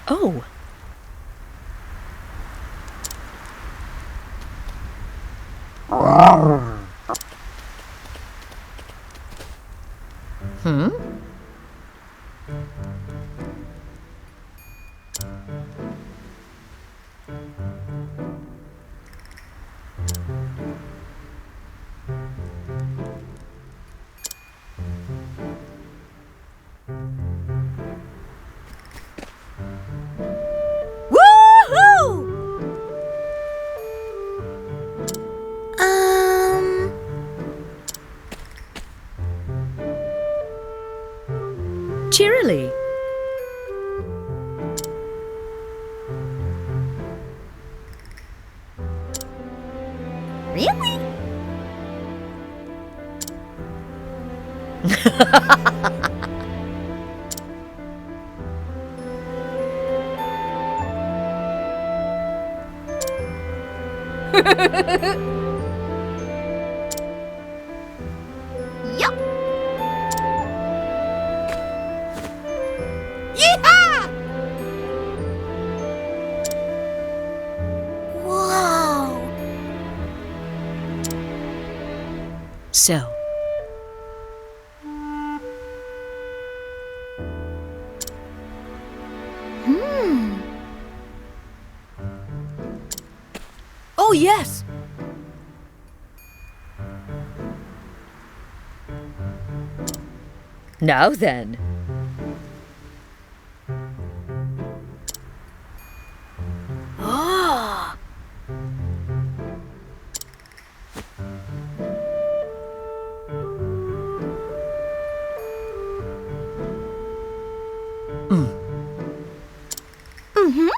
Oh. Hmm? Woohoo! Cheerily. Really? Yup. Yeehaw! Wow. So. Oh, yes! Now then. Ah. Mm-hmm.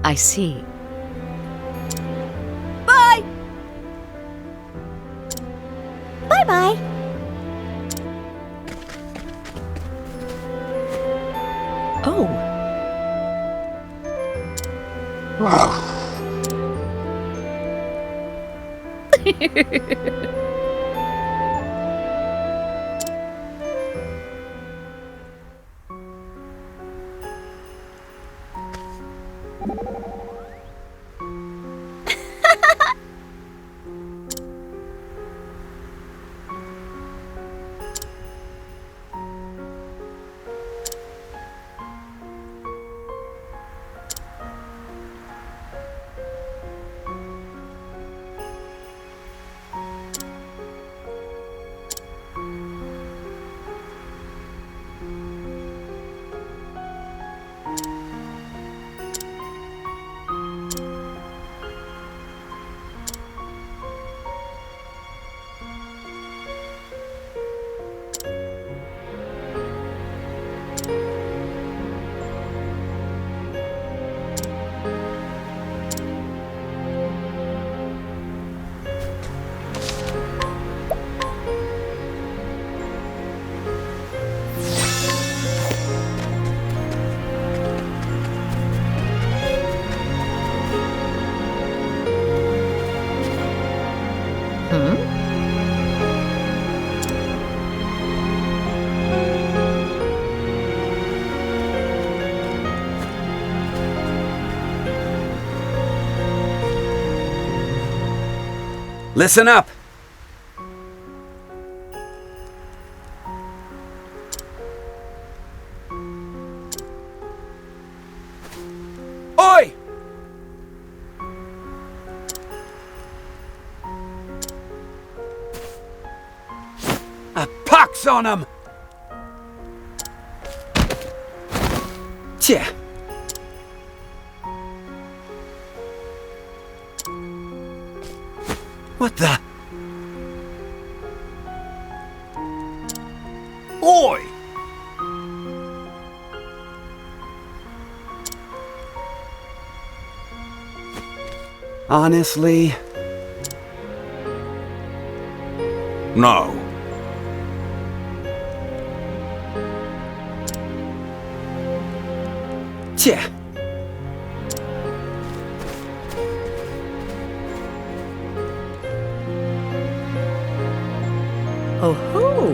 I see. Bye. Bye-bye. Oh. Hmm? Listen up! Oi! A pox on 'em! Tja. What the? Oi! Honestly? No. Tja. Oh ho!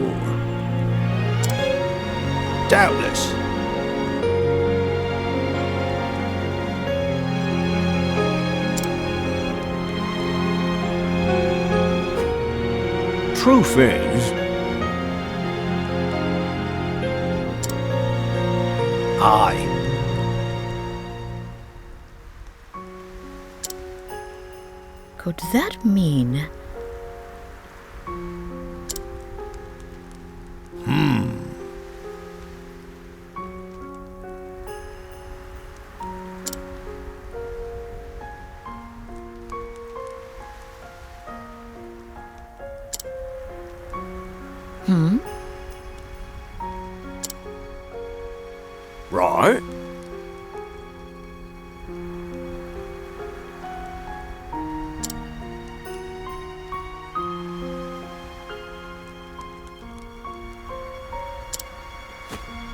Doubtless. Truth is, aye. Could that mean... Right?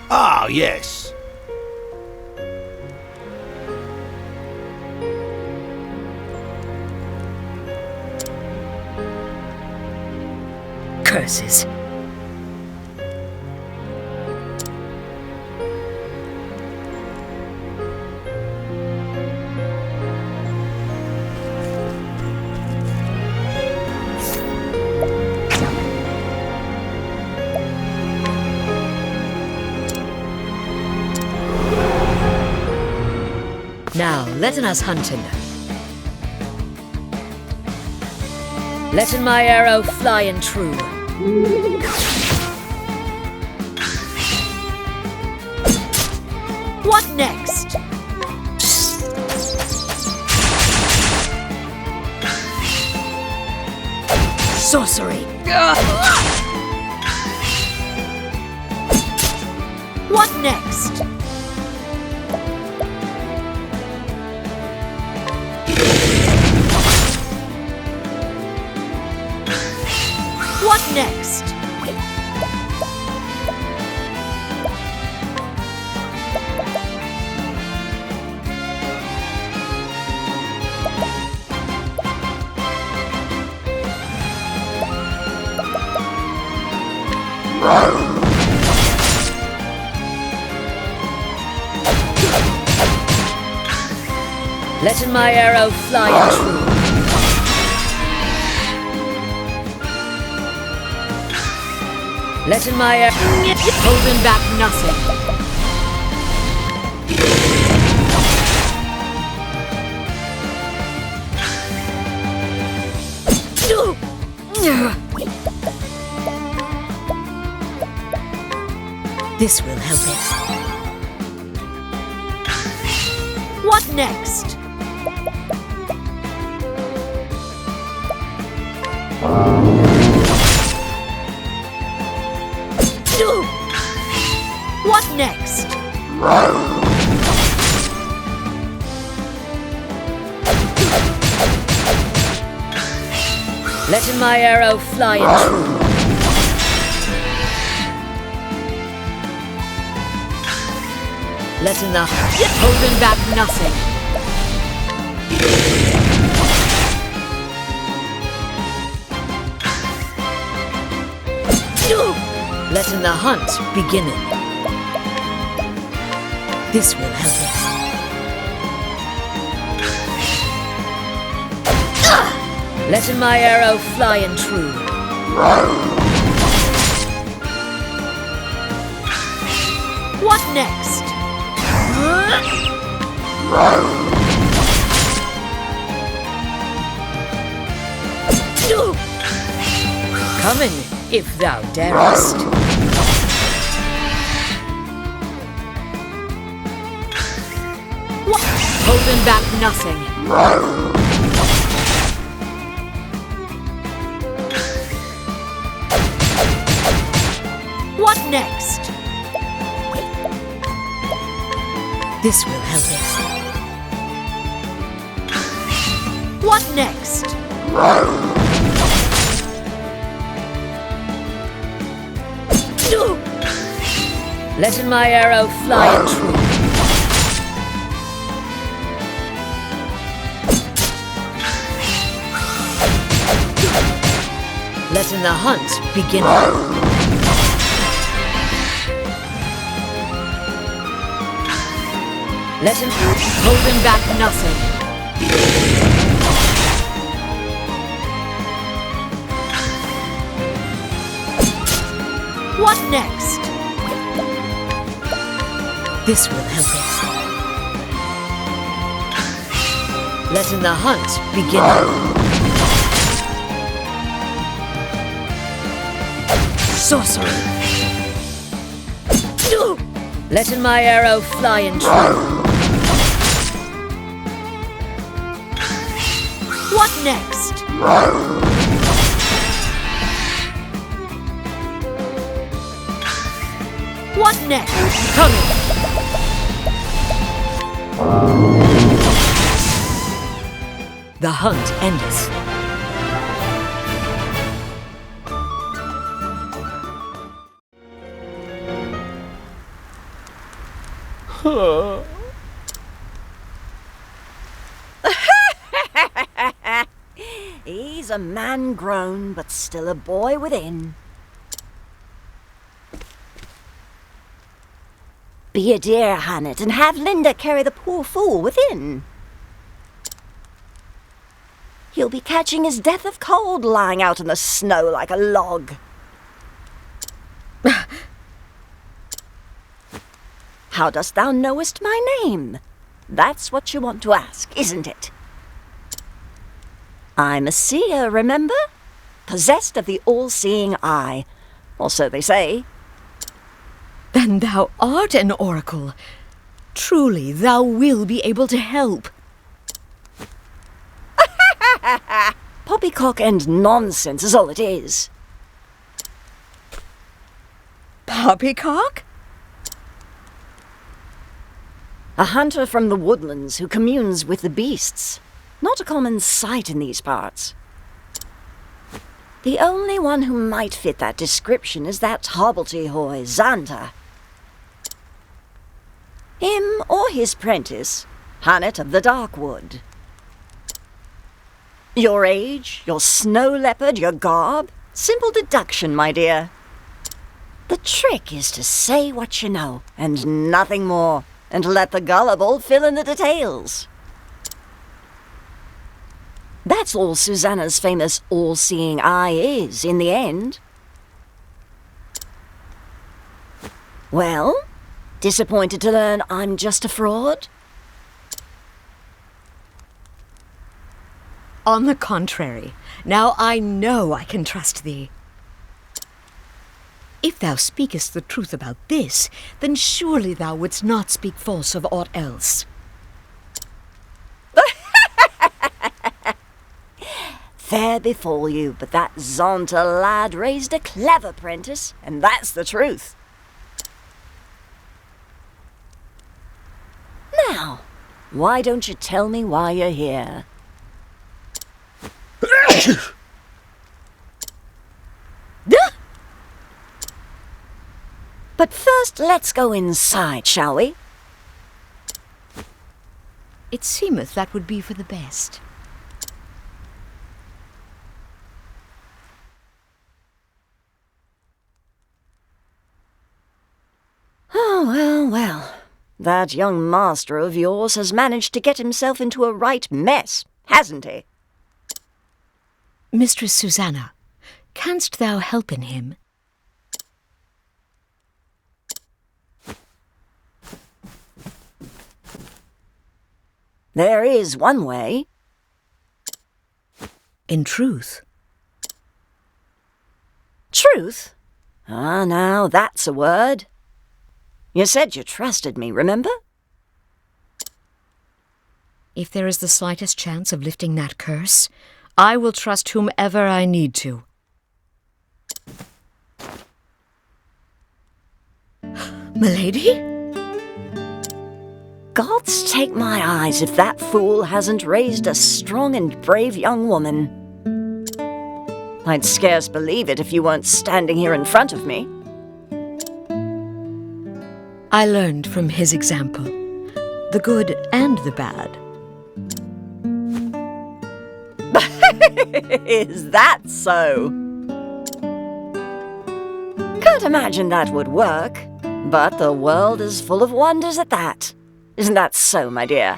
Ah, yes. Curses. Now, letten us hunting. Letten my arrow fly and true. What next? Sorcery. What next? What next? Letten my arrow fly and true. Letten my arrow holding back nothing. This will help it. What next? What next? Letting my arrow fly and true. Letting the holding back nothing. Letting the hunt beginning. This will help it. Letting my arrow fly and true. What next? Coming, if thou darest. What? Holding back nothing. What next? This will help it. What next? Letting my arrow fly and true. Letting the hunt begin. Let him holding back nothing. What next? This will help it. Letting the hunt begin. Sorcery. Letting my arrow fly in true. What next? What next? Coming. The hunt endeth. He's a man grown, but still a boy within. Be a dear, Hannet, and have Linda carry the poor fool within. He'll be catching his death of cold lying out in the snow like a log. How dost thou knowest my name? That's what you want to ask, isn't it? I'm a seer, remember? Possessed of the all-seeing eye. Or so they say. Then thou art an oracle. Truly, thou will be able to help. Poppycock and nonsense is all it is. Poppycock? A hunter from the woodlands who communes with the beasts. Not a common sight in these parts. The only one who might fit that description is that hobbledehoy, Xanta. Him or his prentice, Hannet of the Darkwood. Your age, your snow leopard, your garb, simple deduction, my dear. The trick is to say what you know, and nothing more, and let the gullible fill in the details. That's all Susanna's famous all-seeing eye is, in the end. Well, disappointed to learn I'm just a fraud? On the contrary, now I know I can trust thee. If thou speakest the truth about this, then surely thou wouldst not speak false of aught else. Fair befall you, but that Xanta lad raised a clever prentice, and that's the truth. Now, why don't you tell me why you're here? But first, let's go inside, shall we? It seemeth that would be for the best. Oh, well, well. That young master of yours has managed to get himself into a right mess, hasn't he? Mistress Susanna, canst thou help in him? There is one way. In truth. Truth? Ah, now that's a word. You said you trusted me, remember? If there is the slightest chance of lifting that curse, I will trust whomever I need to. Milady? Gods take my eyes if that fool hasn't raised a strong and brave young woman. I'd scarce believe it if you weren't standing here in front of me. I learned from his example, the good and the bad. Is that so? can't imagine that would work, but the world is full of wonders at that. Isn't that so, my dear?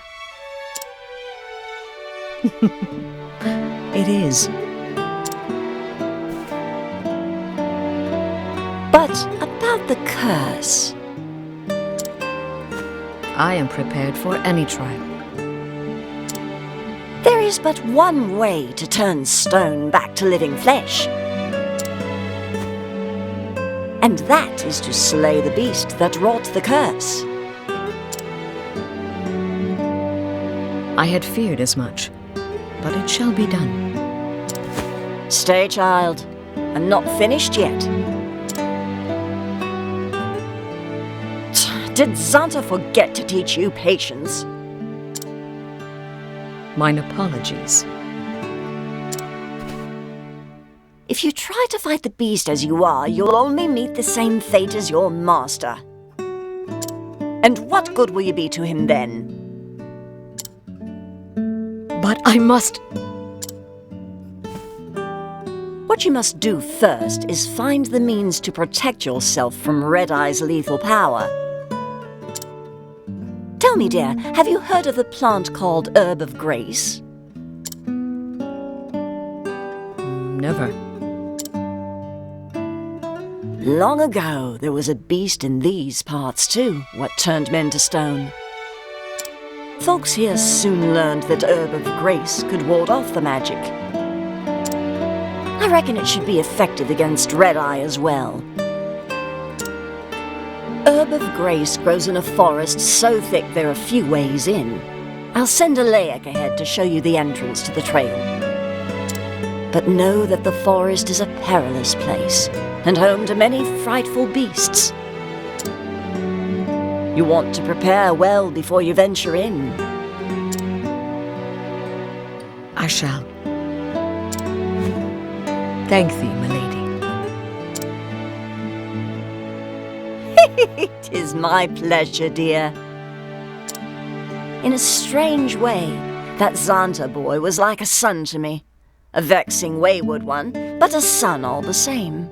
It is. But about the curse. I am prepared for any trial. There is but one way to turn stone back to living flesh. And that is to slay the beast that wrought the curse. I had feared as much, but it shall be done. Stay, child. I'm not finished yet. Did Xanta forget to teach you patience? Mine apologies. If you try to fight the beast as you are, you'll only meet the same fate as your master. And what good will you be to him then? But I must... What you must do first is find the means to protect yourself from Red Eye's lethal power. Tell me, dear, have you heard of the plant called Herb of Grace? Never. Long ago, there was a beast in these parts too, what turned men to stone. Folks here soon learned that Herb of Grace could ward off the magic. I reckon it should be effective against Red Eye as well. Herb of Grace grows in a forest so thick there are few ways in. I'll send a Layak ahead to show you the entrance to the trail. But know that the forest is a perilous place, and home to many frightful beasts. You want to prepare well before you venture in. I shall. Thank thee, my lady. It is my pleasure, dear. In a strange way, that Xanta boy was like a son to me. A vexing, wayward one, but a son all the same.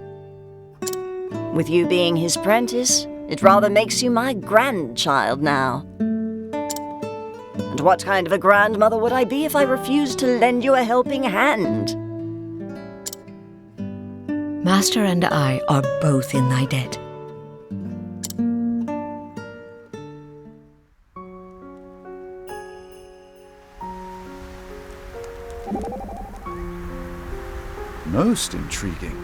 With you being his prentice, it rather makes you my grandchild now. And what kind of a grandmother would I be if I refused to lend you a helping hand? Master and I are both in thy debt. Most intriguing.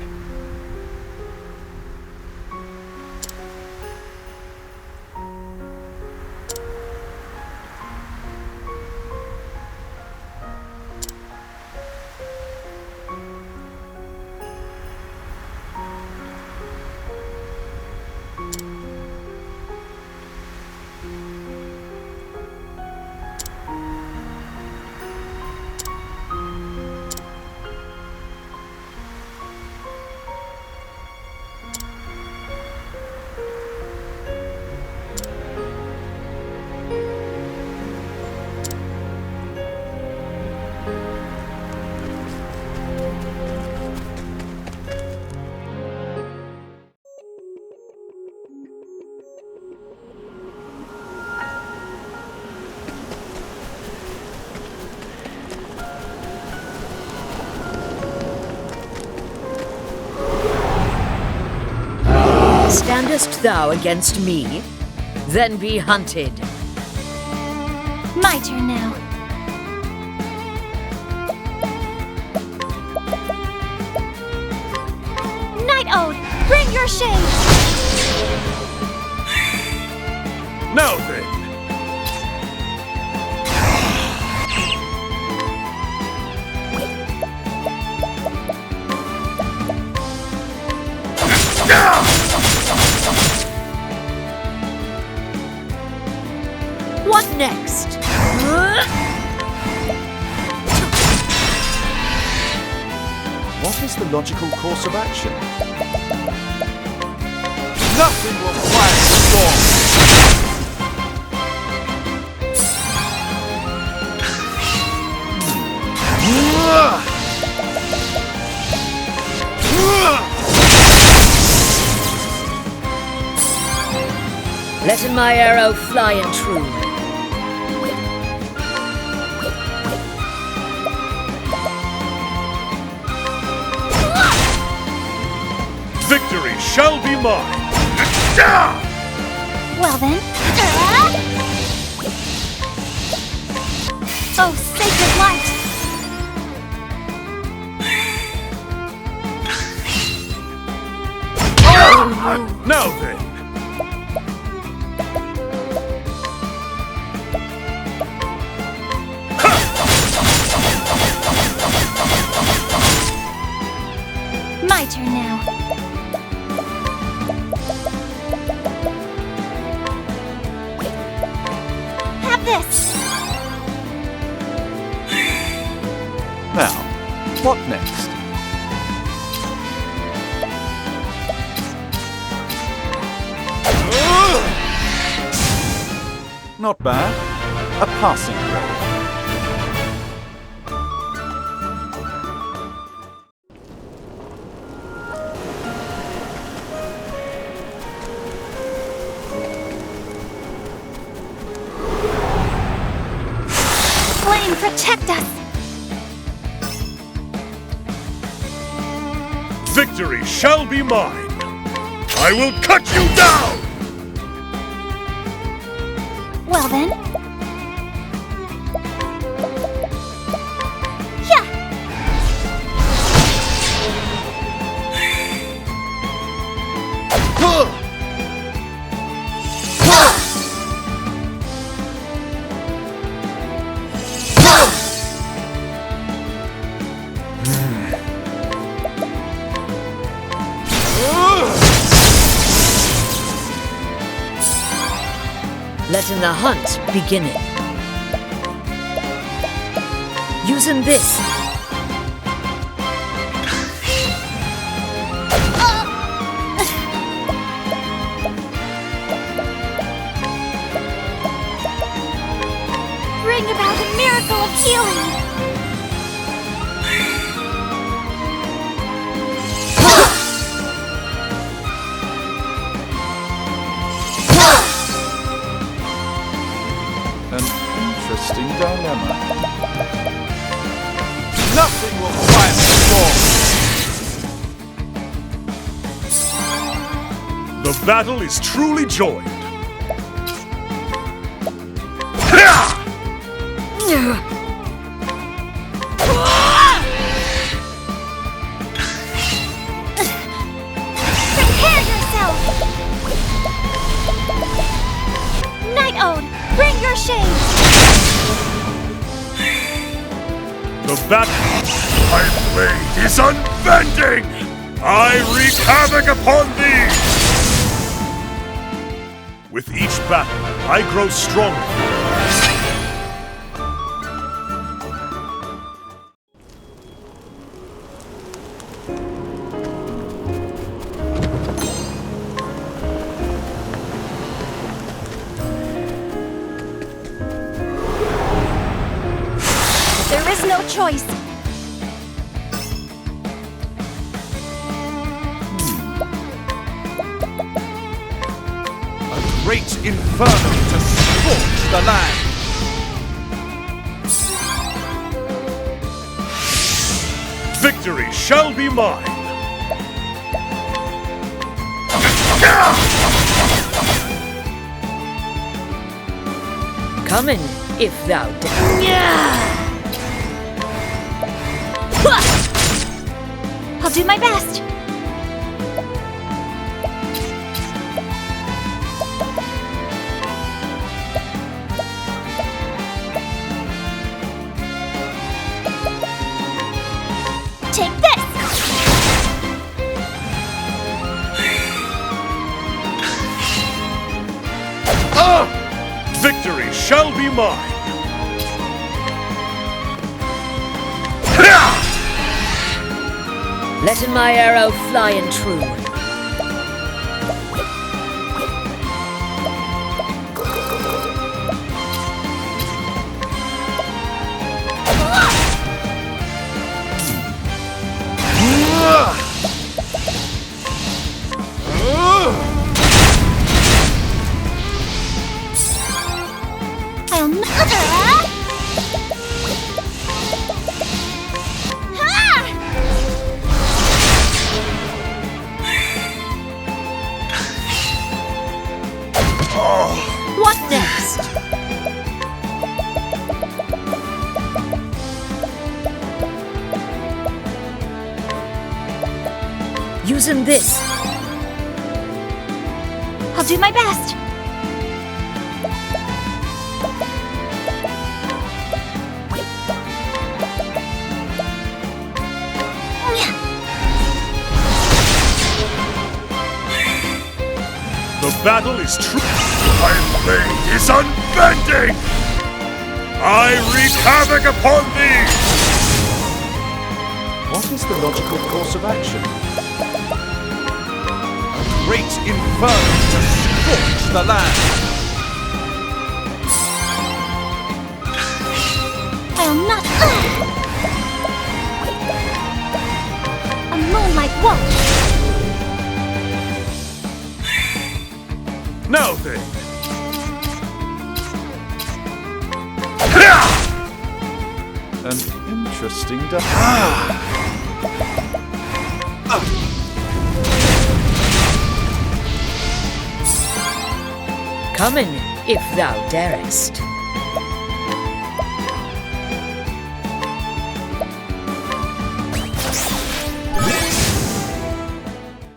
Standest thou against me? Then be hunted. My turn now. Night Ode, bring your shade! Now then. What next? What is the logical course of action? Nothing will quiet the storm. my arrow fly and true. Victory shall be mine! Well then. Oh, sacred light! Now then! My turn now. Have this! Now, what next? Not bad. A passing blow. Flame, protect us! Victory shall be mine! I will cut you down! Well then. Yeah! Letting the hunt beginning. Using this. Bring about a miracle of healing! An interesting dilemma. Nothing will quiet the storm. The battle is truly joined. Prepare yourself! Night Ode, bring your shade! The battle, my blade is unbending! I wreak havoc upon thee! With each battle, I grow stronger. There is no choice. A great inferno to scorch the land. Victory shall be mine! Coming, if thou dare. I'll do my best. Take this! Victory shall be mine! Letting my arrow fly and true. Using this. I'll do my best. The battle is true. My blade is unbending! I wreak havoc upon thee! What is the logical course of action? Great inferno to scorch the land! I'll not. A moonlight walk. Now then! An interesting Come in, if thou darest.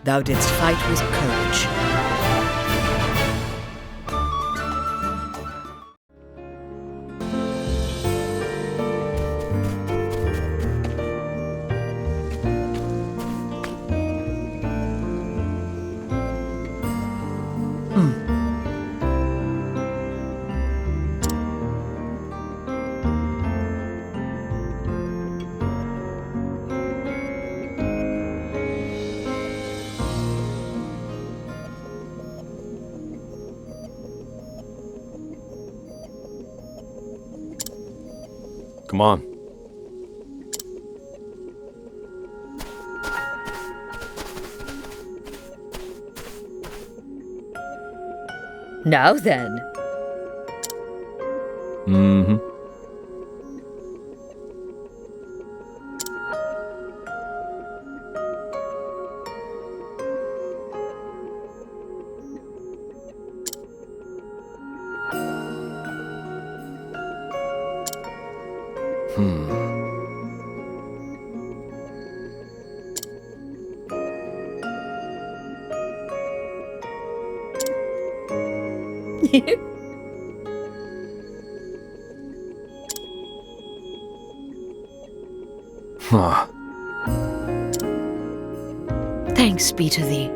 Thou didst fight with courage. Come on. Now then. Mm-hmm. Huh. Thanks be to thee.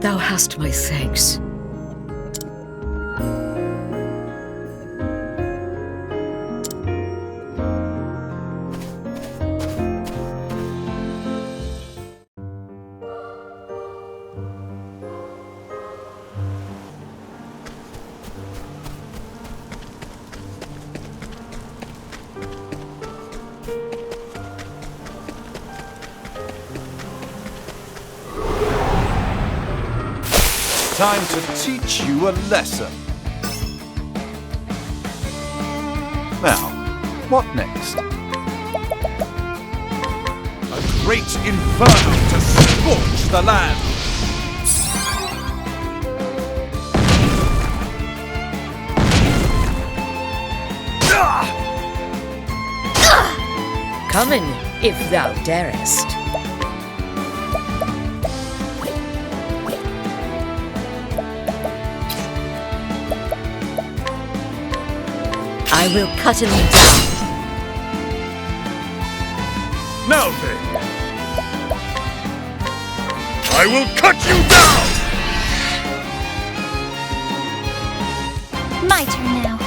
Thou hast my thanks. Time to teach you a lesson. Now, what next? A great inferno to scorch the land! Come in, if thou darest. I will cut him down. Now then! I will cut you down! My turn now.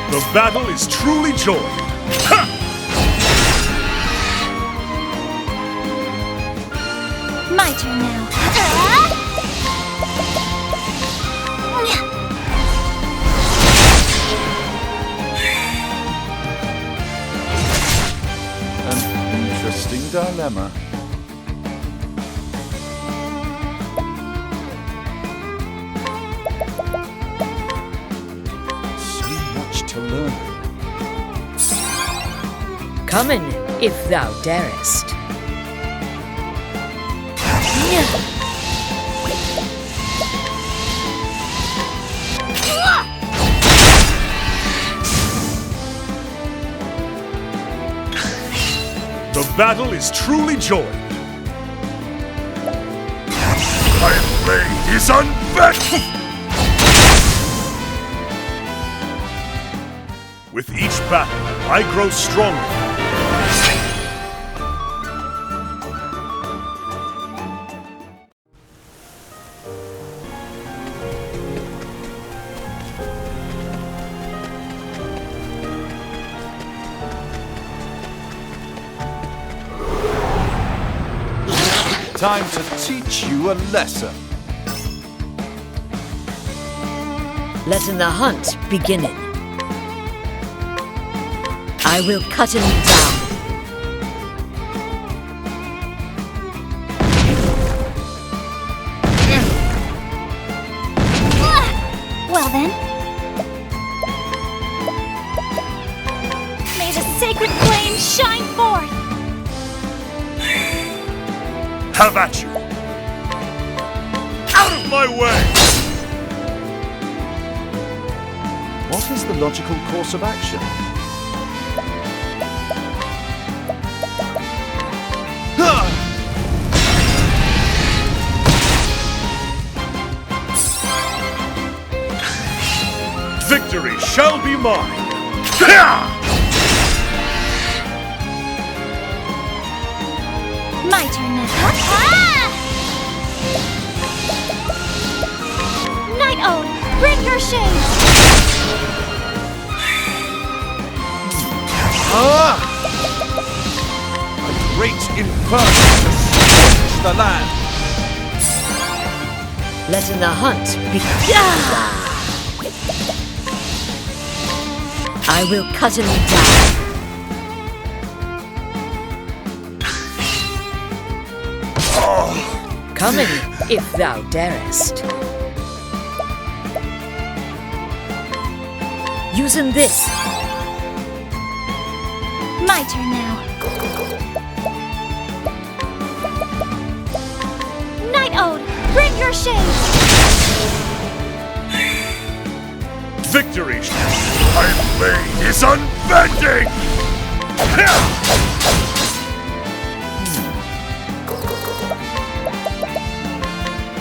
The battle is truly joined. Ha! My turn now. An interesting dilemma. Come in, if thou darest. The battle is truly joined. My blade is unbent! With each battle, I grow stronger. Time to teach you a lesson. Letting the hunt beginning. I will cut him down. Well then. May the sacred flame shine forth! Have at you! Out of my way! What is the logical course of action? Victory shall be mine! My turn now. Night Ode, bring your shades! A great inferno to scorch the land. Letting the hunt begin. I will cut him down. Come in, if thou darest. Using this. My turn now. Night Ode, bring your shades! Victory! My blade is unbending!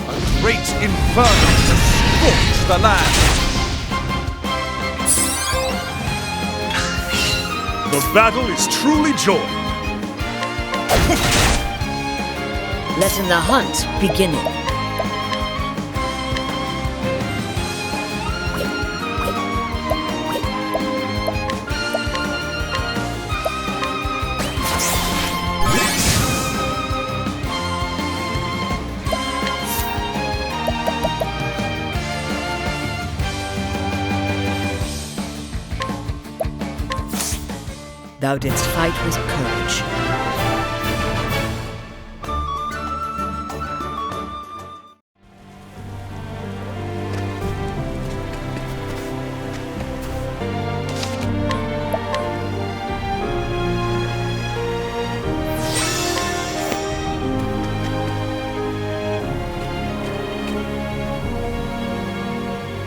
A great inferno to scorch the land. The battle is truly joined. Letting the hunt beginning. Thou didst fight with courage.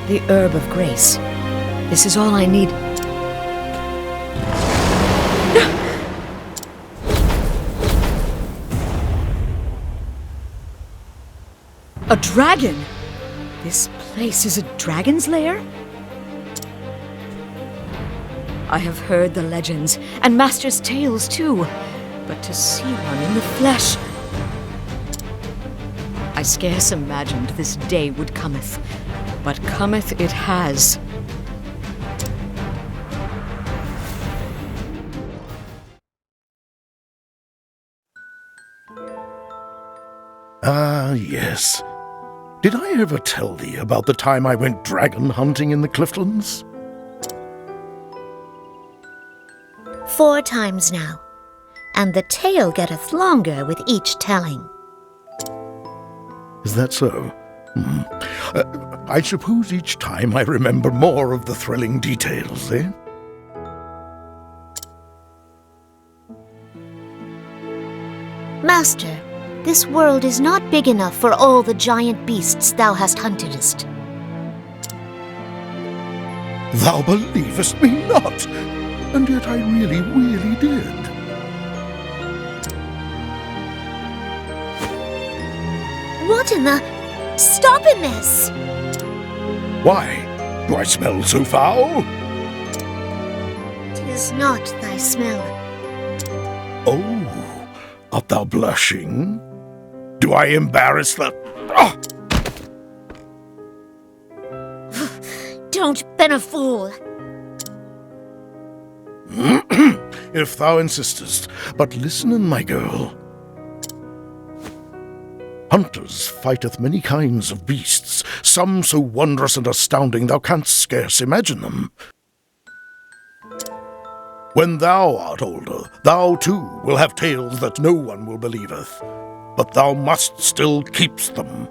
The herb of grace. This is all I need. A dragon! This place is a dragon's lair? I have heard the legends, and Master's tales too, but to see one in the flesh... I scarce imagined this day would cometh, but cometh it has. Ah, yes. Did I ever tell thee about the time I went dragon hunting in the Cliftlands? 4 times now, and the tale getteth longer with each telling. Is that so? I suppose each time I remember more of the thrilling details, eh? Master, this world is not big enough for all the giant beasts thou hast huntedest. Thou believest me not, and yet I really, really did. What in the... Stop in this! Why? Do I smell so foul? 'Tis not thy smell. Oh, art thou blushing? Do I embarrass the... Ah! Don't ben a fool. If thou insistest, but listen, my girl. Hunters fighteth many kinds of beasts, some so wondrous and astounding thou canst scarce imagine them. When thou art older, thou too will have tales that no one will believeth, but thou must still keep them.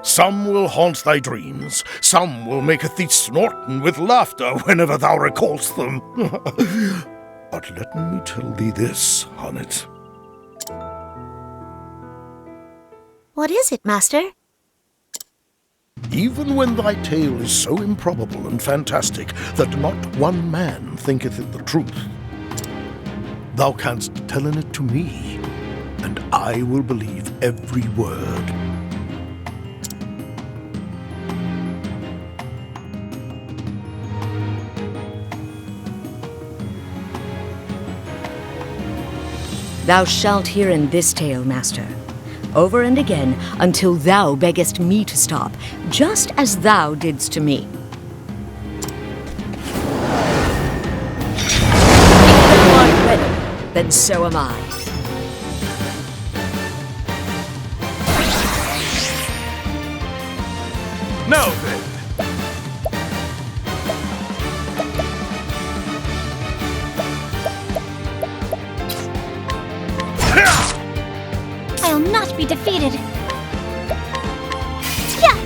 Some will haunt thy dreams, some will maketh thee snorten with laughter whenever thou recallst them. But let me tell thee this, Honnet. What is it, Master? Even when thy tale is so improbable and fantastic that not one man thinketh it the truth, thou canst tell it to me, and I will believe every word. Thou shalt hear in this tale, Master, over and again, until thou beggest me to stop, just as thou didst to me. If thou art ready, then so am I. Now then, I'll not be defeated. Yeah!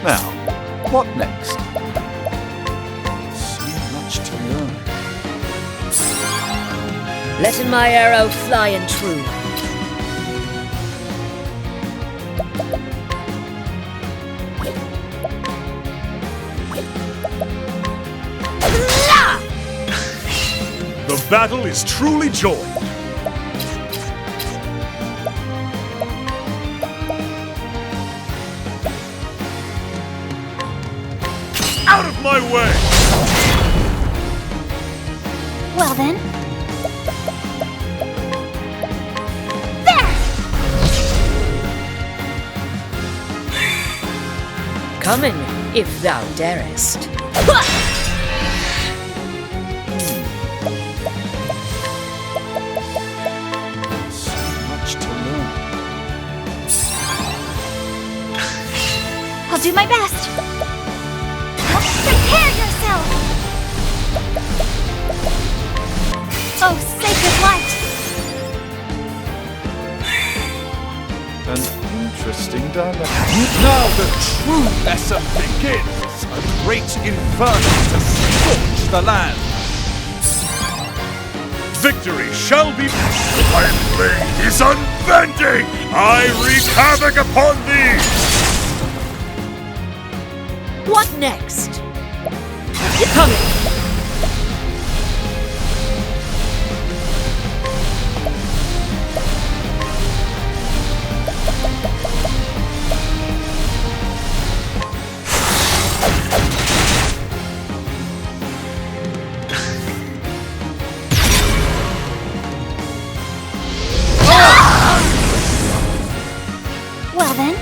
Now, what next? So much to learn. Letting my arrow fly and true. The battle is truly joined. Out of my way! Well then. There! Coming, if thou darest. So much to learn. I'll do my best. Prepare yourself! Oh, sacred light! An interesting dilemma. Now the true lesson begins. A great inferno to scorch the land. Victory shall be... My blade is unbending! I wreak havoc upon thee! What next? Coming! Well then.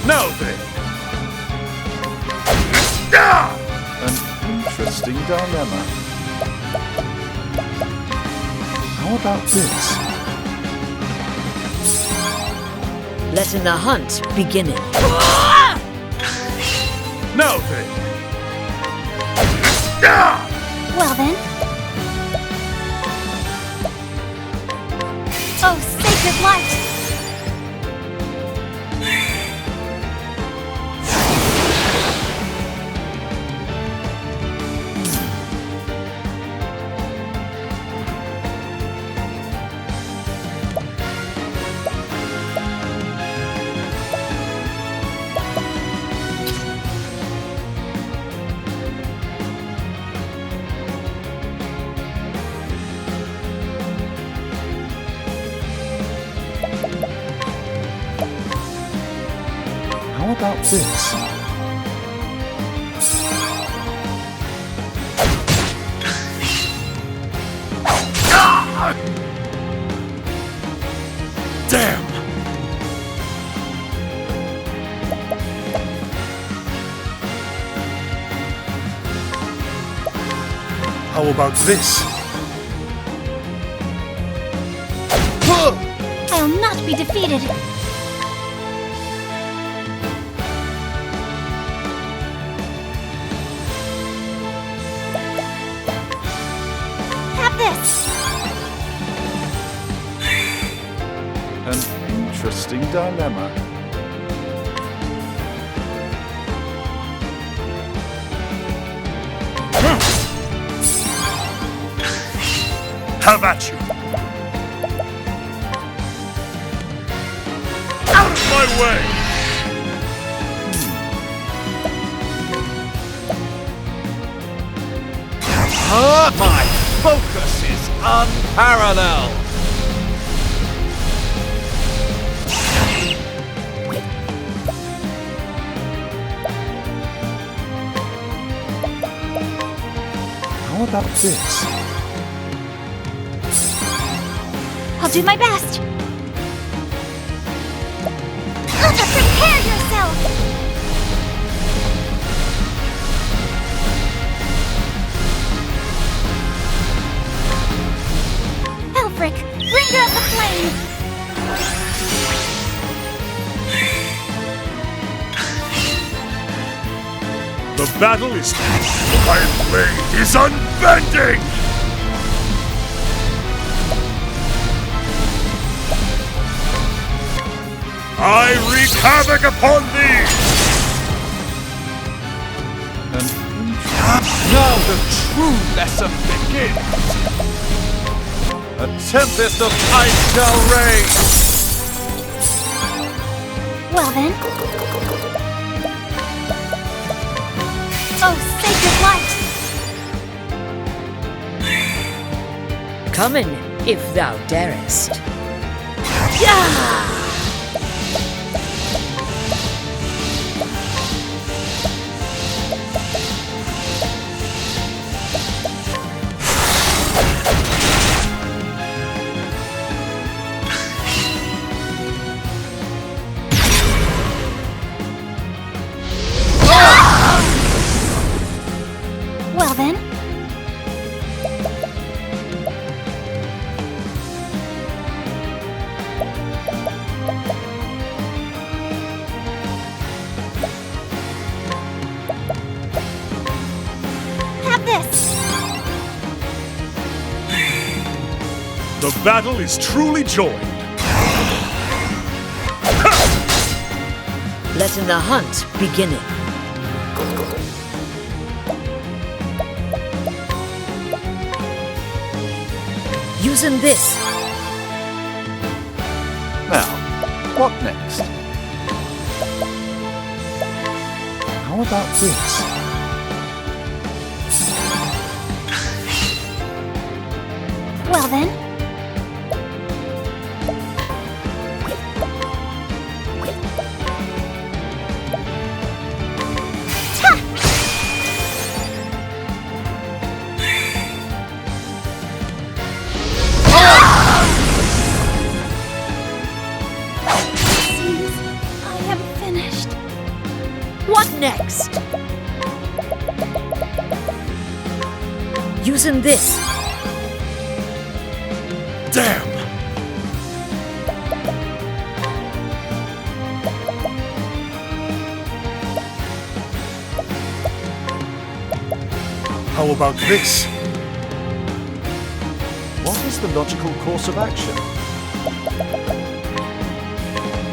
Now then. An interesting dilemma. How about this? Letting the hunt begin. Now then. Well then. Oh, sacred light! How about this? Damn! How about this? I'll not be defeated. Have this. An interesting dilemma. Have at you! Out of my way! My focus is unparalleled. How about this? I'll do my best. Prepare yourself. Elfric, bringer of the flame. The battle is... My blade is unbending! I wreak havoc upon thee! Now the true lesson begins. A tempest of ice shall rage. Well then. Oh, sacred light! Come in, if thou darest. Yeah! Well then. Have this. The battle is truly joined. Letting the hunt begin. Using this. Now, what next? How about this? Well then. What next? Using this. Damn! How about this? What is the logical course of action?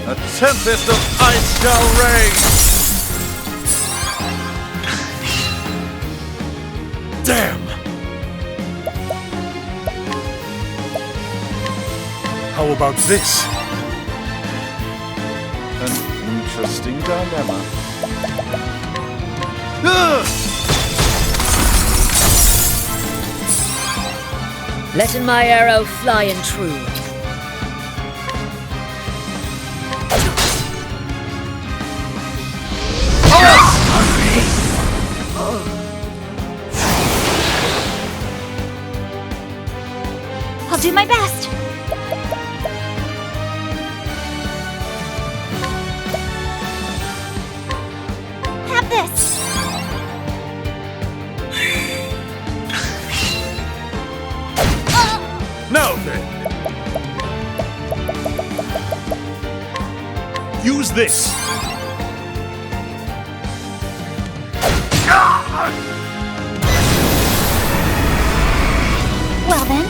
A tempest of ice shall rage! Damn! How about this? An interesting dilemma. Ugh! Letting my arrow fly and true. I'll do my best. Have this. Now then! Use this! Well then.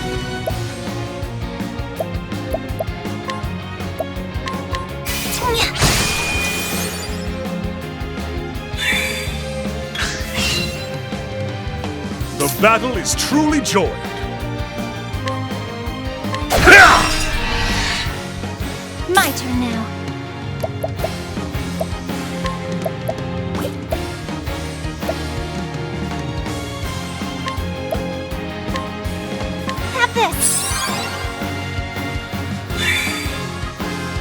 The battle is truly joined! My turn now. Have this.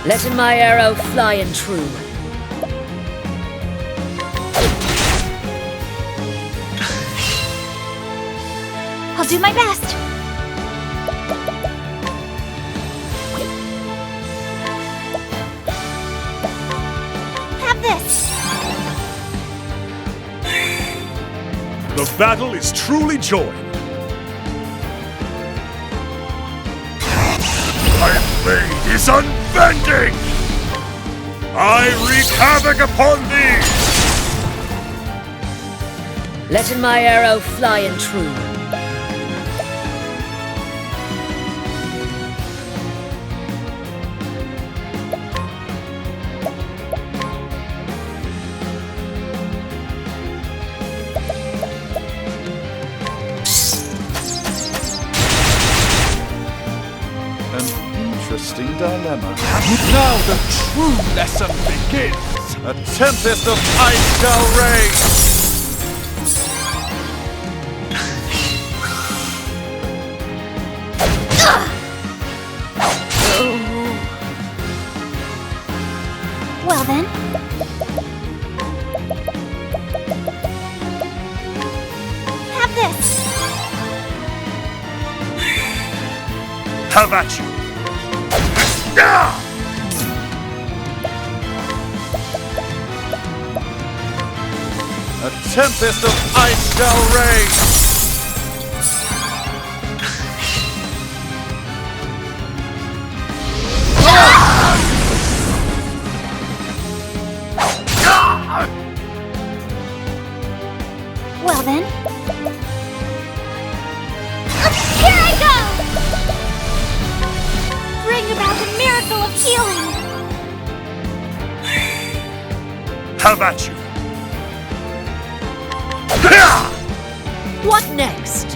Letting my arrow fly and true. I'll do my best. Have this. The battle is truly joined! My blade is unbending! I wreak havoc upon thee! Letting my arrow fly and true. Interesting dilemma. Now the true lesson begins! A tempest of ice shall rage! Well then. Have this. Have at you! A tempest of ice shall rage! Well then. Here I go! Bring about the miracle of healing! Have at you! What next?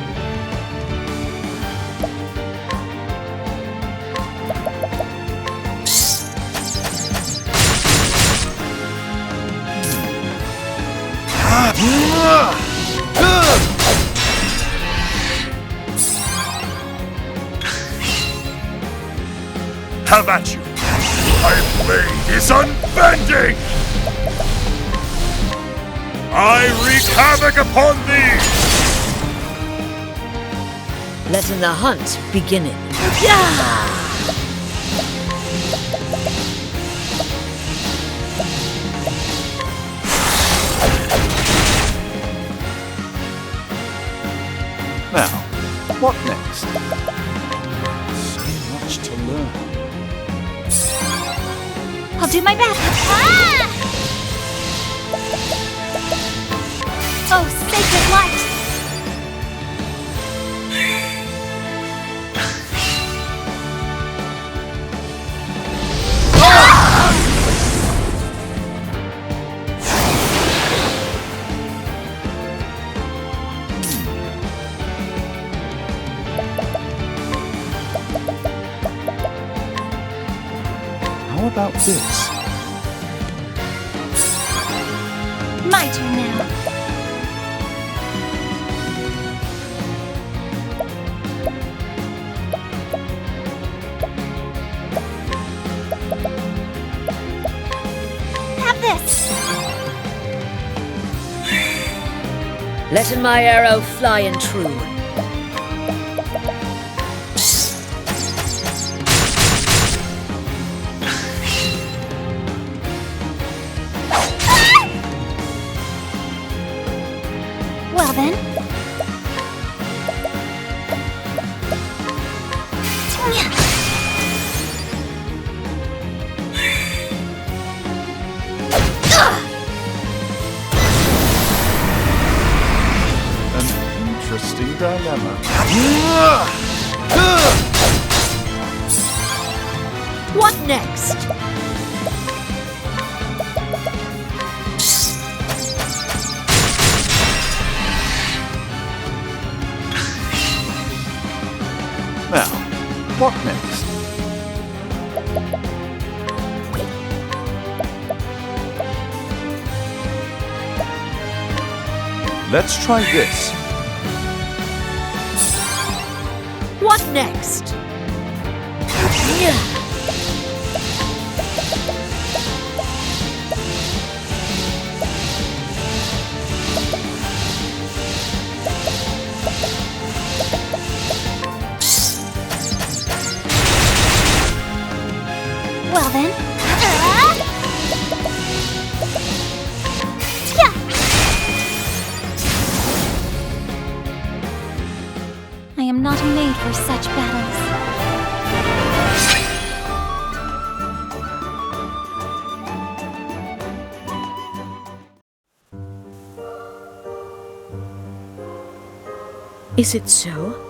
Have at you! My blade is unbending! I wreak havoc upon thee! Letting the hunt begin. Now, what next? So much to learn. I'll do my best. Ah! Oh, sacred light! about this? My turn now. Have this. Letting my arrow fly and true. Well then. An interesting dilemma. What next? Now, what next? Let's try this. What next? Well then. I am not made for such battles. Is it so?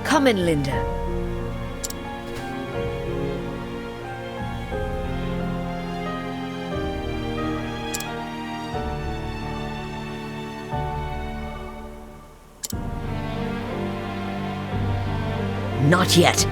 Come in, Linda. Not yet.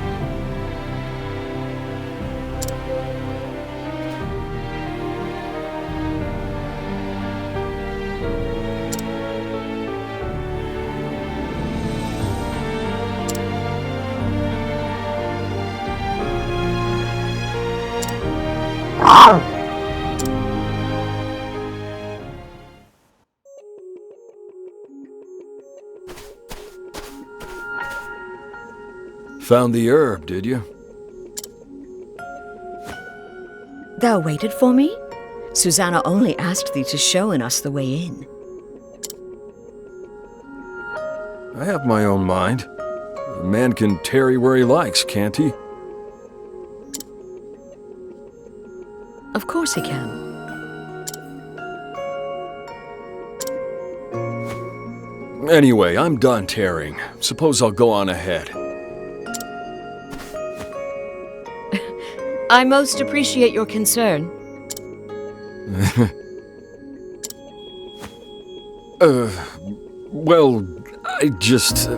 Found the herb, did you? Thou waited for me? Susanna only asked thee to show us the way in. I have my own mind. A man can tarry where he likes, can't he? Of course he can. Anyway, I'm done tarrying. Suppose I'll go on ahead. I most appreciate your concern. Well, I just...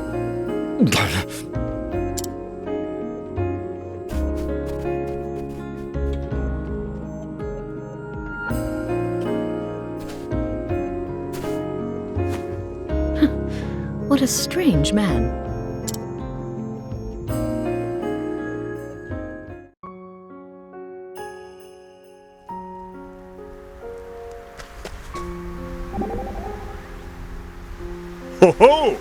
What a strange man. Ho ho!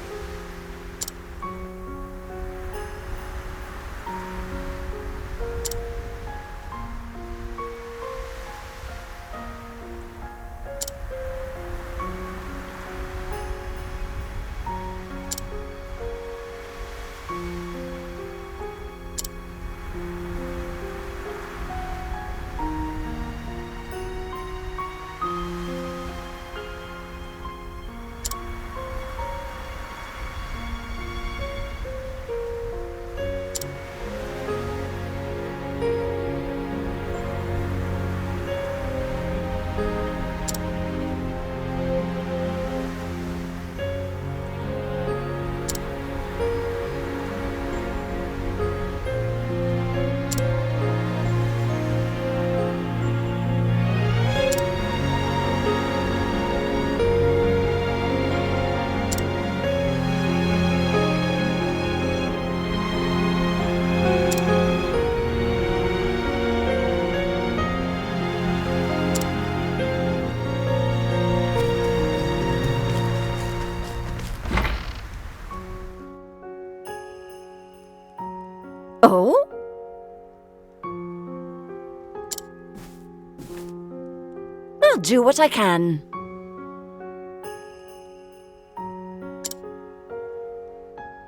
I'll do what I can.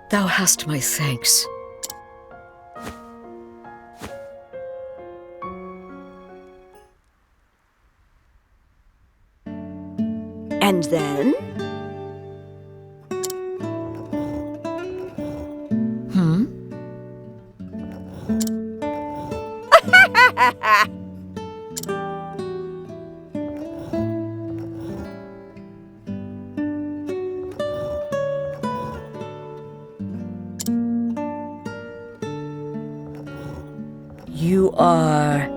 Thou hast my thanks. And then? You are...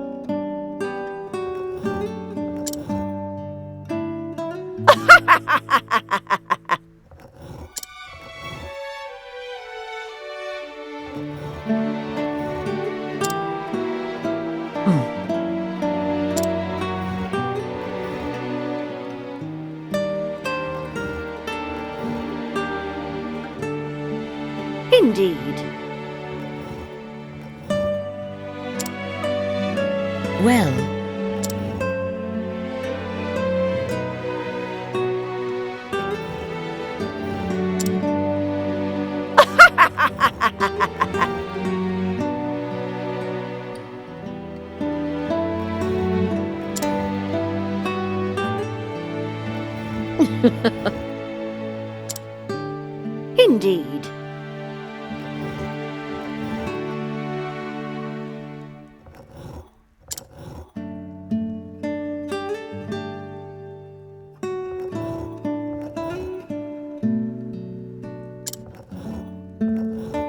Indeed. Well... Indeed.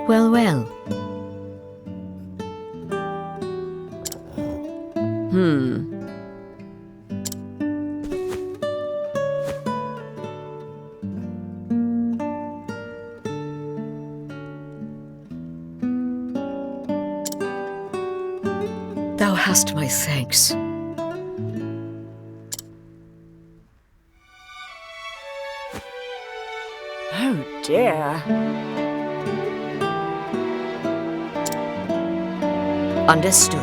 Well, well. Thou hast my thanks. Oh dear. Understood.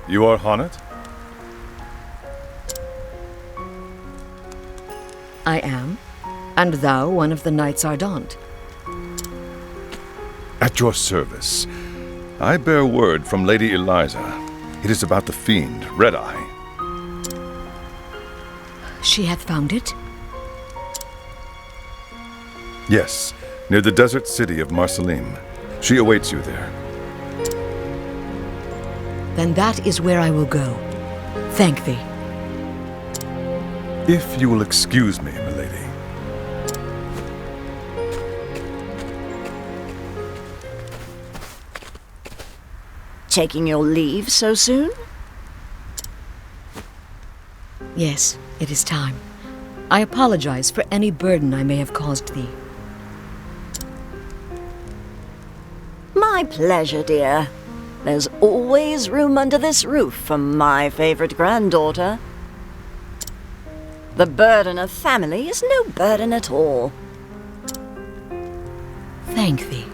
You are Honnet? I am. And thou one of the Knights Ardent. At your service. I bear word from Lady Eliza. It is about the fiend, Red Eye. She hath found it? Yes, near the desert city of Marceline. She awaits you there. Then that is where I will go. Thank thee. If you will excuse me, milady. Taking your leave so soon? Yes, it is time. I apologize for any burden I may have caused thee. My pleasure, dear. There's always room under this roof for my favorite granddaughter. The burden of family is no burden at all. Thank thee.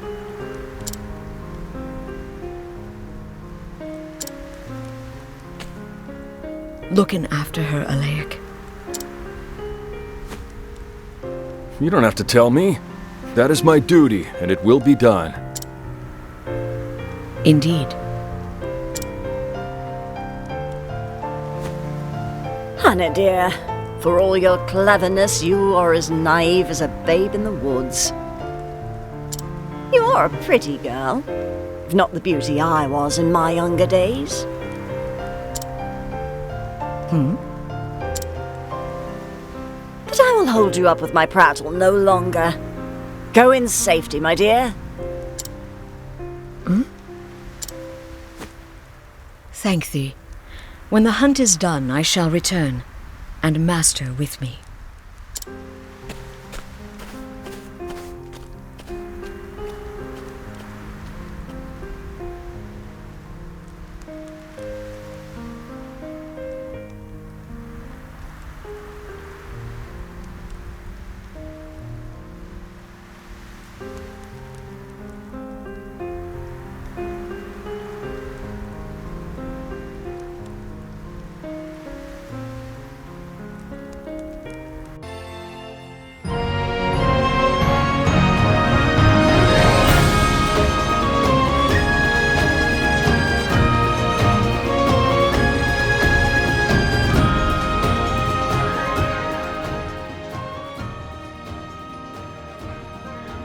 Looking after her, Alaic. You don't have to tell me. That is my duty, and it will be done. Indeed. Honey, dear, for all your cleverness, you are as naive as a babe in the woods. You are a pretty girl, if not the beauty I was in my younger days. But I will hold you up with my prattle no longer. Go in safety, my dear. Thank thee. When the hunt is done, I shall return, and Master with me.